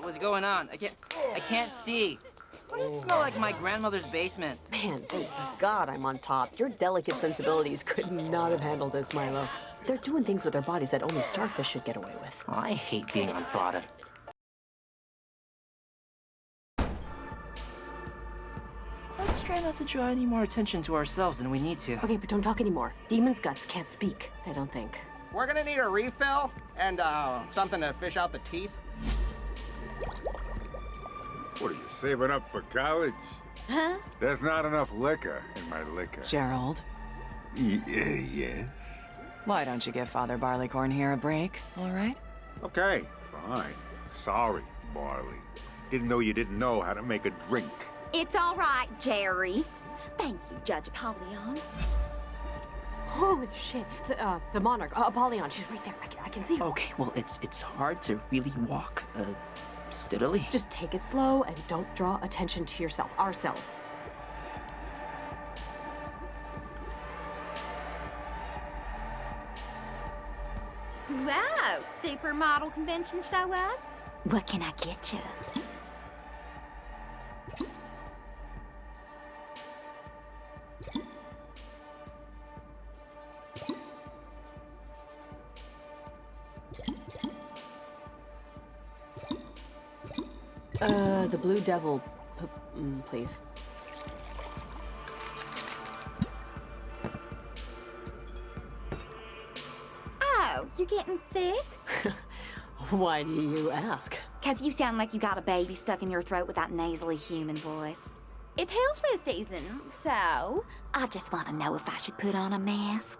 What's going on? I can't see. Why does it smell like my grandmother's basement? Man, thank God I'm on top. Your delicate sensibilities could not have handled this, Milo. They're doing things with their bodies that only starfish should get away with. I hate being on bottom. Let's try not to draw any more attention to ourselves than we need to. Okay, but don't talk anymore. Demon's guts can't speak, I don't think. We're gonna need a refill and something to fish out the teeth. What are you, saving up for college? Huh? There's not enough liquor in my liquor. Gerald, Yes? why don't you give Father Barleycorn here a break, all right? Okay, fine. Sorry, Barley. Didn't know you didn't know how to make a drink. It's all right, Jerry. Thank you, Judge Apollyon. Holy shit. The monarch, Apollyon, she's right there. I can see her. Okay, well, it's hard to really walk steadily. Just take it slow and don't draw attention to yourself, ourselves. Wow, supermodel convention show up? What can I get you? The Blue Devil, please. Oh, you getting sick? Why do you ask? 'Cause you sound like you got a baby stuck in your throat with that nasally human voice. It's hail flu season, so I just want to know if I should put on a mask.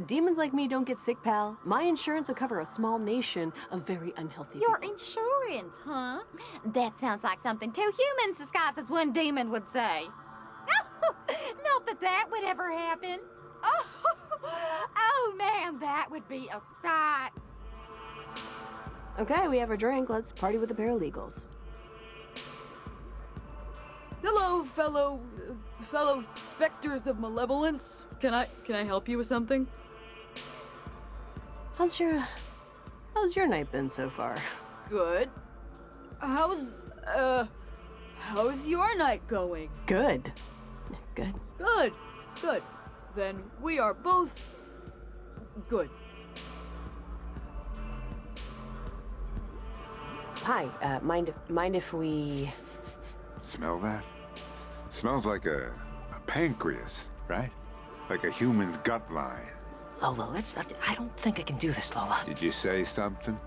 Demons like me don't get sick, pal. My insurance will cover a small nation of very unhealthy Your people. insurance, huh? That sounds like something two humans disguised as one demon would say. Not that that would ever happen. Oh man, that would be a sight. Okay, we have our drink. Let's party with the paralegals. Hello, fellow specters of malevolence. Can I help you with something? How's your night been so far? Good. How's your night going? Good. Good. Good. Then we are both good. Hi, mind if we... Smell that? Smells like a pancreas, right? Like a human's gut line. Lola, let's not... I don't think I can do this, Lola. Did you say something?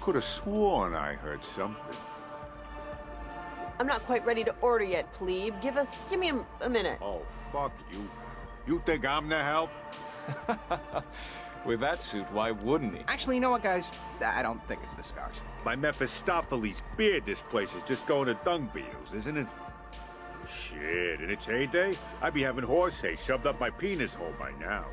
Could have sworn I heard something. I'm not quite ready to order yet, plebe. Give me a minute. Oh, fuck you. You think I'm the help? With that suit, why wouldn't he? Actually, you know what, guys? I don't think it's the scars. My Mephistopheles beard this place is just going to dung beetles, isn't it? Shit, in its heyday, I'd be having horse hay shoved up my penis hole by now.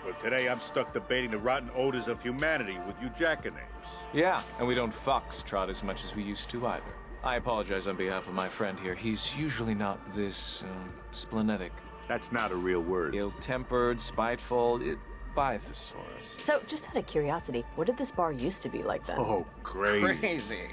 But today I'm stuck debating the rotten odors of humanity with you jackanapes. Yeah, and we don't foxtrot as much as we used to either. I apologize on behalf of my friend here. He's usually not this, splenetic. That's not a real word. Ill-tempered, spiteful, Bythosaurus. So, just out of curiosity, what did this bar used to be like then? Oh, crazy. Crazy.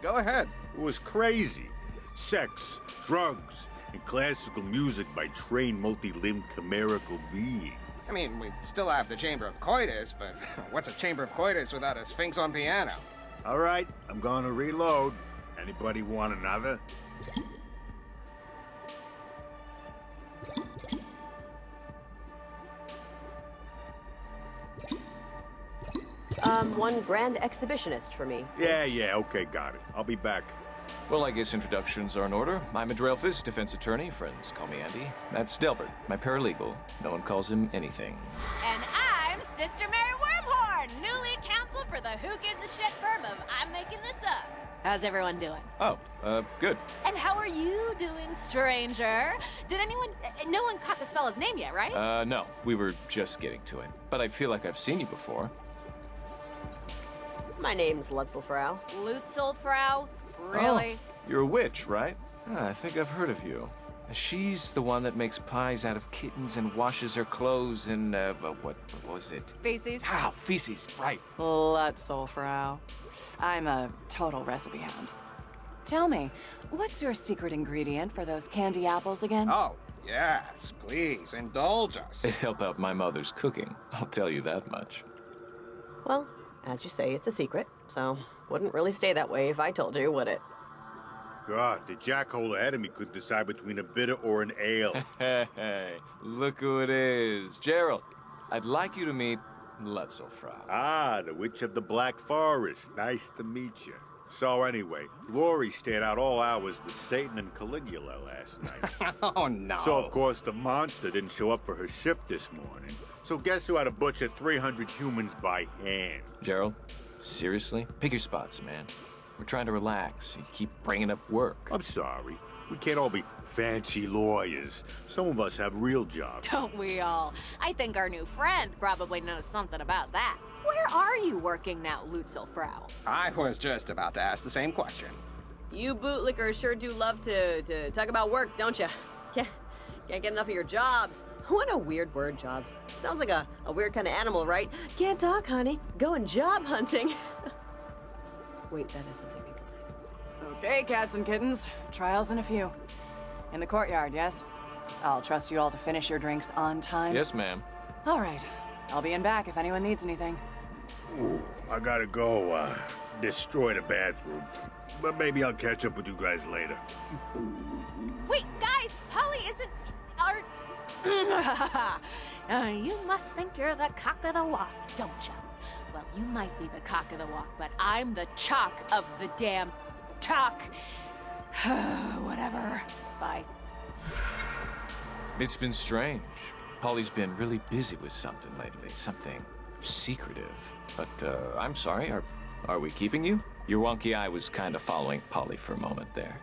Go ahead. It was crazy. Sex, drugs, and classical music by trained multi-limbed chimerical beings. I mean, we still have the Chamber of Coitus, but what's a Chamber of Coitus without a Sphinx on piano? All right, I'm gonna reload. Anybody want another? One grand exhibitionist for me. Yeah, okay, got it. I'll be back. Well, I guess introductions are in order. I'm a Drelphus, defense attorney. Friends call me Andy. That's Delbert, my paralegal. No one calls him anything. And I'm Sister Mary Wormhorn, newly counsel for the Who Gives a Shit firm of I'm Making This Up. How's everyone doing? Oh, good. And how are you doing, stranger? No one caught this fella's name yet, right? No. We were just getting to it. But I feel like I've seen you before. My name's Lutzelfrau. Lutzelfrau? Really? Oh, you're a witch, right? I think I've heard of you. She's the one that makes pies out of kittens and washes her clothes in, what was it? Feces. Ah, feces, right. Lutzelfrau. I'm a total recipe hound. Tell me, what's your secret ingredient for those candy apples again? Oh, yes, please, indulge us. It helped out my mother's cooking, I'll tell you that much. Well, as you say, it's a secret, so wouldn't really stay that way if I told you, would it? God, the jackhole ahead of me could decide between a bitter or an ale. Hey, look who it is. Gerald, I'd like you to meet Lutzelfrau. Ah, the Witch of the Black Forest. Nice to meet you. So anyway, Lori stayed out all hours with Satan and Caligula last night. Oh, no. So, of course, the monster didn't show up for her shift this morning. So guess who had to butcher 300 humans by hand? Gerald, seriously? Pick your spots, man. We're trying to relax. You keep bringing up work. I'm sorry. We can't all be fancy lawyers. Some of us have real jobs. Don't we all? I think our new friend probably knows something about that. Where are you working now, Lutzelfrau? I was just about to ask the same question. You bootlickers sure do love to talk about work, don't you? Yeah, can't get enough of your jobs. What a weird word, jobs. Sounds like a weird kind of animal, right? Can't talk, honey. Going job hunting. Wait, that is something people say. Okay, cats and kittens. Trials in a few. In the courtyard, yes? I'll trust you all to finish your drinks on time. Yes, ma'am. All right. I'll be in back if anyone needs anything. Ooh, I gotta go, destroy the bathroom. But maybe I'll catch up with you guys later. Wait, guys, Polly isn't our... you must think you're the cock of the walk, don't you? Well, you might be the cock of the walk, but I'm the chalk of the damn talk. Whatever. Bye. It's been strange. Polly's been really busy with something lately, something secretive. But, I'm sorry, are we keeping you? Your wonky eye was kind of following Polly for a moment there.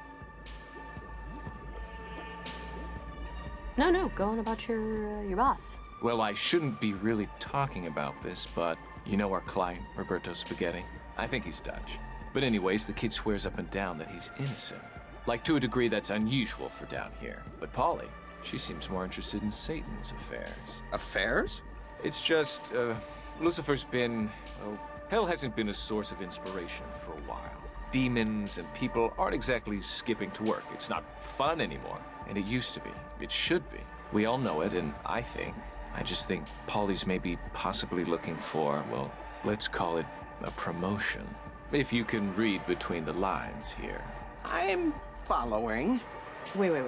No, go on about your boss. Well, I shouldn't be really talking about this, but you know our client, Roberto Spaghetti? I think he's Dutch. But anyways, the kid swears up and down that he's innocent. Like, to a degree that's unusual for down here. But Polly, she seems more interested in Satan's affairs. Affairs? It's just, Lucifer's been, well, hell hasn't been a source of inspiration for a while. Demons and people aren't exactly skipping to work. It's not fun anymore. And it used to be. It should be. We all know it, and I just think Polly's maybe possibly looking for, well, let's call it a promotion. If you can read between the lines here. I'm following. Wait.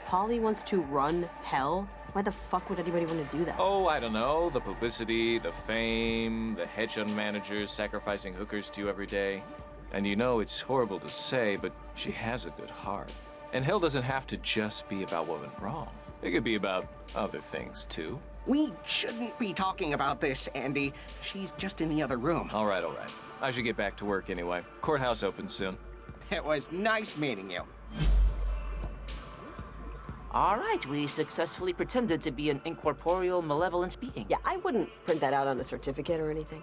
Polly wants to run hell? Why the fuck would anybody want to do that? Oh, I don't know. The publicity, the fame, the hedge fund managers sacrificing hookers to you every day. And you know, it's horrible to say, but she has a good heart. And hell doesn't have to just be about what went wrong. It could be about other things, too. We shouldn't be talking about this, Andy. She's just in the other room. All right. I should get back to work anyway. Courthouse opens soon. It was nice meeting you. All right, we successfully pretended to be an incorporeal malevolent being. Yeah, I wouldn't print that out on a certificate or anything.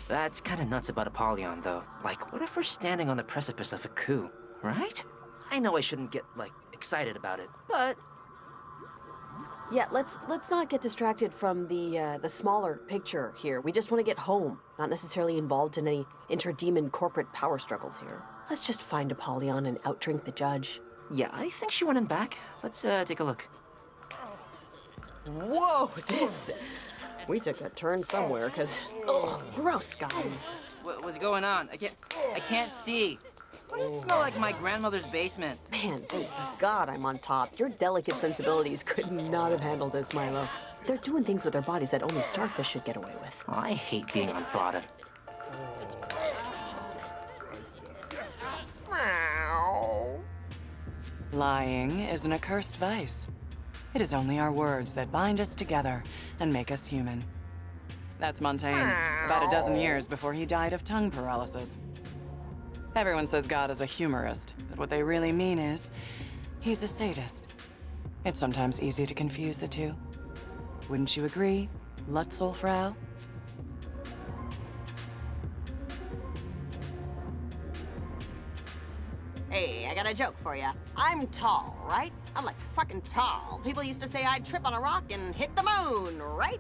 That's kind of nuts about Apollyon, though. Like, what if we're standing on the precipice of a coup, right? I know I shouldn't get, like, excited about it, but... Yeah, let's not get distracted from the smaller picture here. We just want to get home, not necessarily involved in any interdemon corporate power struggles here. Let's just find Apollyon and outdrink the judge. Yeah, I think she went in back. Let's, take a look. Whoa, we took a turn somewhere, because... Oh, gross, guys. What's going on? I can't see. Why does it smell like my grandmother's basement? Man, thank God I'm on top. Your delicate sensibilities could not have handled this, Milo. They're doing things with their bodies that only starfish should get away with. I hate being on bottom. Lying is an accursed vice. It is only our words that bind us together and make us human. That's Montaigne, about a dozen years before he died of tongue paralysis. Everyone says God is a humorist, but what they really mean is, he's a sadist. It's sometimes easy to confuse the two. Wouldn't you agree, Lutzelfrau? Hey, I got a joke for you. I'm tall, right? I'm like fucking tall. People used to say I'd trip on a rock and hit the moon, right?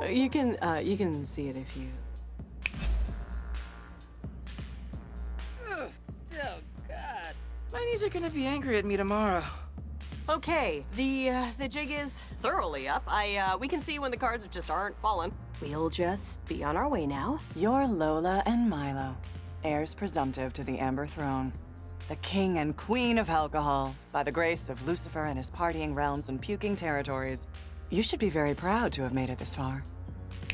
You can see it if you... Ugh, oh, God. My knees are gonna be angry at me tomorrow. Okay, the jig is thoroughly up. We can see when the cards just aren't falling. We'll just be on our way now. You're Lola and Milo, heirs presumptive to the Amber Throne. The king and queen of alcohol, by the grace of Lucifer and his partying realms and puking territories. You should be very proud to have made it this far.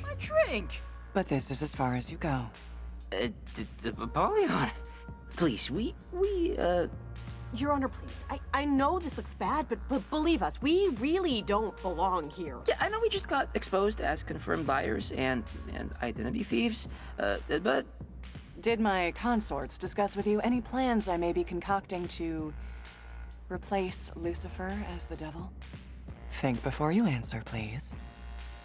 My drink! But this is as far as you go. Apollyon, please, Your Honor, please. I know this looks bad, but believe us, we really don't belong here. Yeah, I know we just got exposed as confirmed liars and identity thieves, but... Did my consorts discuss with you any plans I may be concocting to replace Lucifer as the devil? Think before you answer, please.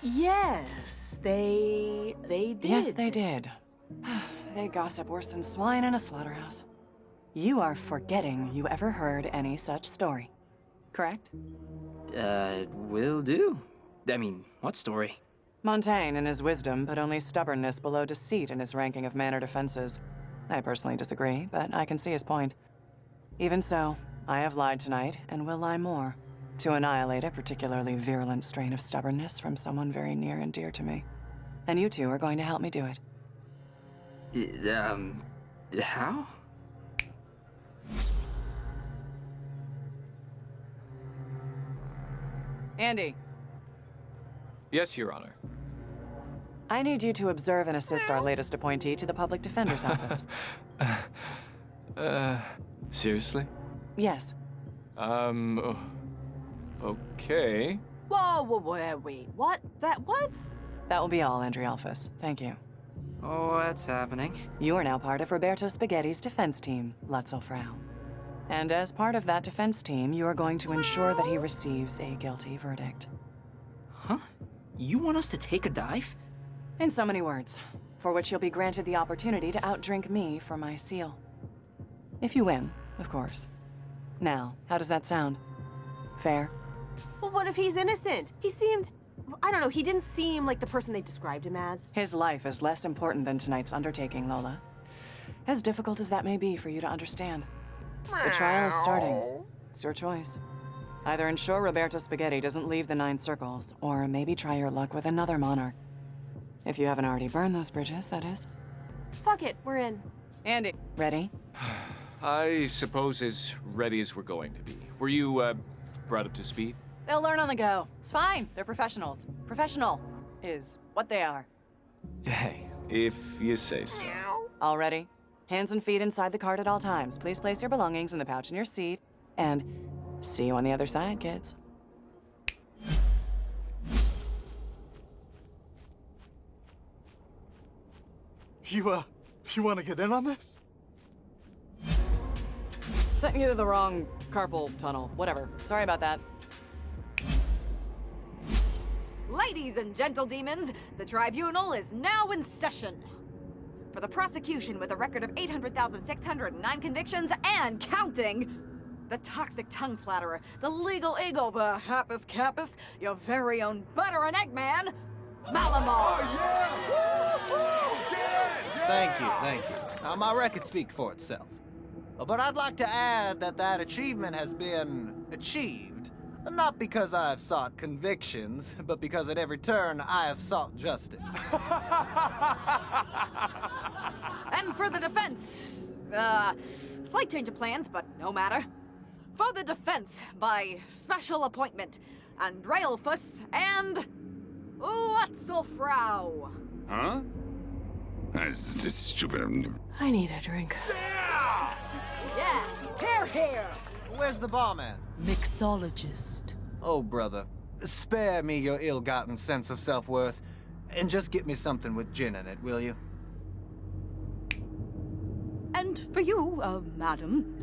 Yes, they did. Yes, they did. They gossip worse than swine in a slaughterhouse. You are forgetting you ever heard any such story, correct? Will do. I mean, what story? Montaigne, in his wisdom, put only stubbornness below deceit in his ranking of mannered offenses. I personally disagree, but I can see his point. Even so, I have lied tonight, and will lie more, to annihilate a particularly virulent strain of stubbornness from someone very near and dear to me. And you two are going to help me do it. How? Andy, Yes, Your Honor. I need you to observe and assist our latest appointee to the Public Defender's Office. Seriously? Yes. Okay. Whoa, wait, what? What? That will be all, Entry Alphys. Thank you. Oh, what's happening? You are now part of Roberto Spaghetti's defense team, Lutzelfrau. And as part of that defense team, you are going to ensure that he receives a guilty verdict. Huh? You want us to take a dive? In so many words, for which you'll be granted the opportunity to outdrink me for my seal. If you win, of course. Now, how does that sound? Fair? Well, what if he's innocent? He seemed... I don't know, he didn't seem like the person they described him as. His life is less important than tonight's undertaking, Lola. As difficult as that may be for you to understand. The trial is starting. It's your choice. Either ensure Roberto Spaghetti doesn't leave the 9 circles, or maybe try your luck with another monarch. If you haven't already burned those bridges, that is. Fuck it, we're in. Andy, ready? I suppose as ready as we're going to be. Were you, brought up to speed? They'll learn on the go. It's fine. They're professionals. Professional is what they are. Hey, if you say so. All ready? Hands and feet inside the cart at all times. Please place your belongings in the pouch in your seat. And see you on the other side, kids. You want to get in on this? Sent you to the wrong carpal tunnel. Whatever. Sorry about that. Ladies and gentle demons, the tribunal is now in session. For the prosecution with a record of 800,609 convictions and counting, the toxic tongue flatterer, the legal eagle, the happus capus, your very own butter and egg man, Malamar. Thank you. Now, my record speaks for itself. But I'd like to add that that achievement has been achieved, not because I have sought convictions, but because at every turn I have sought justice. And for the defense, slight change of plans, but no matter. For the defense, by special appointment, Andrealfus and Lutzelfrau. Huh? That's just stupid. I need a drink. Yes, here. Where's the barman? Mixologist. Oh, brother, spare me your ill-gotten sense of self-worth, and just get me something with gin in it, will you? And for you, madam.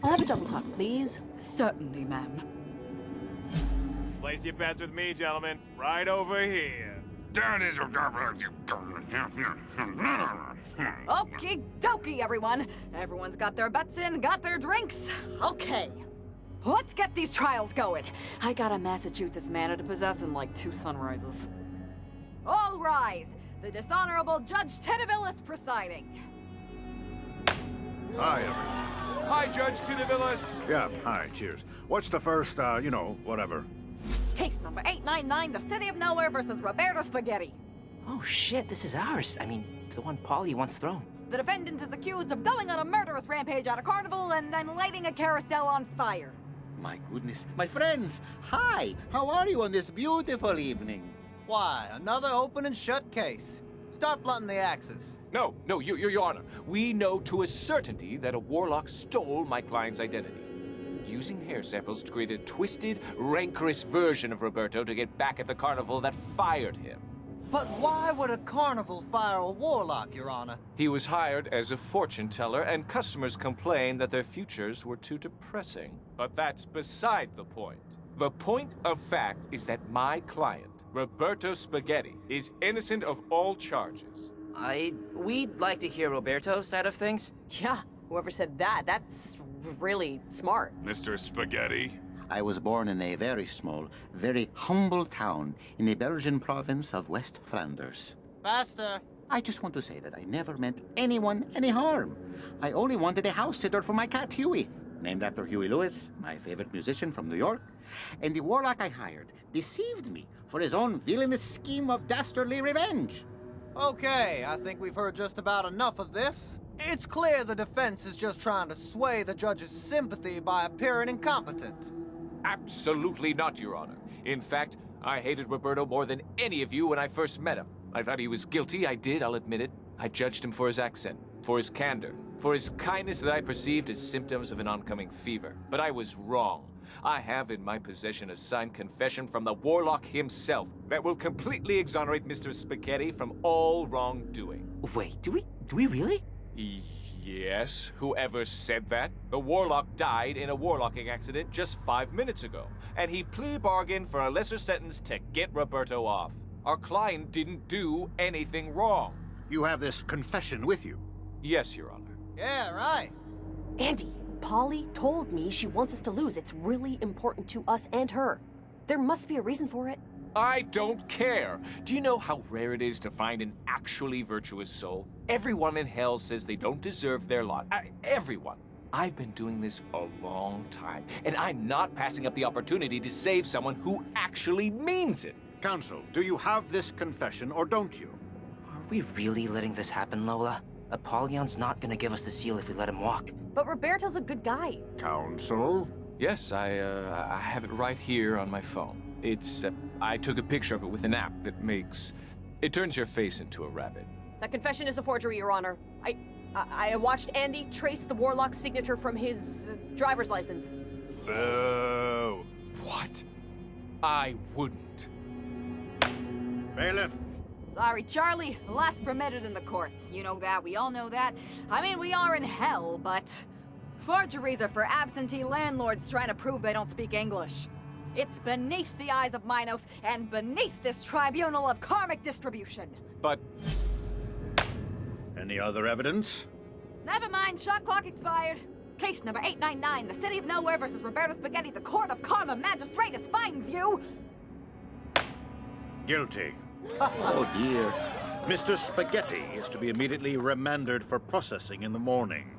I'll have a double cup, please. Certainly, ma'am. Place your bets with me, gentlemen. Right over here. There it is. Okie dokie, everyone. Everyone's got their bets in, got their drinks. Okay. Let's get these trials going. I got a Massachusetts manor to possess in like 2 sunrises. All rise. The dishonorable Judge Tedivillis presiding. Hi, everyone. Hi, Judge Tedivillis. Yeah, hi, cheers. What's the first, whatever? Case number 899, the City of Nowhere versus Roberto Spaghetti. Oh shit, this is ours. I mean, the one Paulie once thrown. The defendant is accused of going on a murderous rampage at a carnival and then lighting a carousel on fire. My goodness. My friends, hi. How are you on this beautiful evening? Why, another open and shut case. Start blunting the axes. No, Your Honor. We know to a certainty that a warlock stole my client's identity, using hair samples to create a twisted, rancorous version of Roberto to get back at the carnival that fired him. But why would a carnival fire a warlock, Your Honor? He was hired as a fortune teller, and customers complained that their futures were too depressing. But that's beside the point. The point of fact is that my client, Roberto Spaghetti, is innocent of all charges. We'd like to hear Roberto's side of things. Yeah, whoever said that, that's really smart. Mr. Spaghetti? I was born in a very small, very humble town in the Belgian province of West Flanders. Faster. I just want to say that I never meant anyone any harm. I only wanted a house sitter for my cat Huey, named after Huey Lewis, my favorite musician from New York. And the warlock I hired deceived me for his own villainous scheme of dastardly revenge. Okay, I think we've heard just about enough of this. It's clear the defense is just trying to sway the judge's sympathy by appearing incompetent. Absolutely not, Your Honor. In fact, I hated Roberto more than any of you when I first met him. I thought he was guilty, I'll admit it. I judged him for his accent, for his candor, for his kindness that I perceived as symptoms of an oncoming fever. But I was wrong. I have in my possession a signed confession from the warlock himself that will completely exonerate Mr. Spaghetti from all wrongdoing. Wait, do we really? Yes, whoever said that? The warlock died in a warlocking accident just 5 minutes ago, and he plea bargained for a lesser sentence to get Roberto off. Our client didn't do anything wrong. You have this confession with you? Yes, Your Honor. Yeah, right. Andy, Polly told me she wants us to lose. It's really important to us and her. There must be a reason for it. I don't care. Do you know how rare it is to find an actually virtuous soul? Everyone in hell says they don't deserve their lot. Everyone. I've been doing this a long time, and I'm not passing up the opportunity to save someone who actually means it. Counsel, do you have this confession or don't you? Are we really letting this happen, Lola? Apollyon's not gonna give us the seal if we let him walk. But Roberto's a good guy. Counsel? Yes, I have it right here on my phone. It's, I took a picture of it with an app that makes... It turns your face into a rabbit. That confession is a forgery, Your Honor. I watched Andy trace the warlock's signature from his driver's license. Boo! What? I wouldn't. Bailiff! Sorry, Charlie. Lots permitted in the courts. You know that. We all know that. I mean, we are in hell, but... Forgeries are for absentee landlords trying to prove they don't speak English. It's beneath the eyes of Minos and beneath this tribunal of karmic distribution. But... Any other evidence? Never mind, shot clock expired. Case number 899, the City of Nowhere versus Roberto Spaghetti, the Court of Karma Magistratus finds you... Guilty. Oh, dear. Mr. Spaghetti is to be immediately remanded for processing in the morning.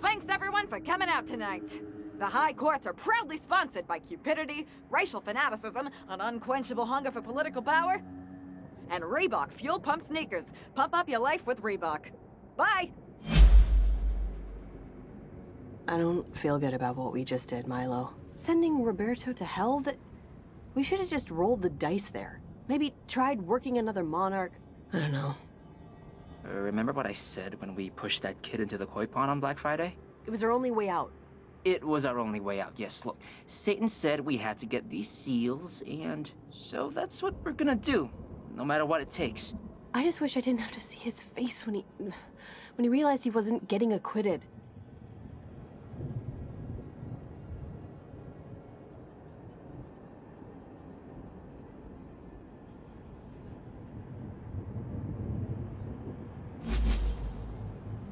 Thanks, everyone, for coming out tonight. The high courts are proudly sponsored by cupidity, racial fanaticism, an unquenchable hunger for political power, and Reebok Fuel Pump Sneakers. Pump up your life with Reebok. Bye! I don't feel good about what we just did, Milo. Sending Roberto to hell? We should have just rolled the dice there. Maybe tried working another monarch. I don't know. Remember what I said when we pushed that kid into the koi pond on Black Friday? It was our only way out. It was our only way out, yes. Look, Satan said we had to get these seals, and so that's what we're gonna do, no matter what it takes. I just wish I didn't have to see his face when he realized he wasn't getting acquitted.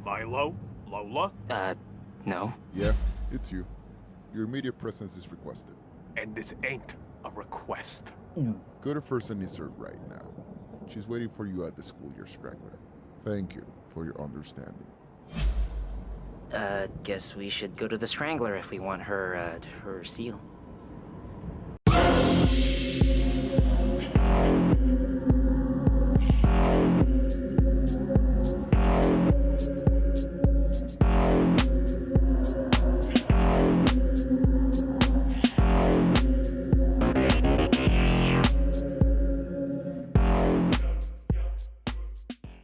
Milo? Lola? No. Yeah, it's you. Your immediate presence is requested. And this ain't a request. Go to First and insert right now. She's waiting for you at the Schoolyard, Strangler. Thank you for your understanding. Guess we should go to the Strangler if we want her seal.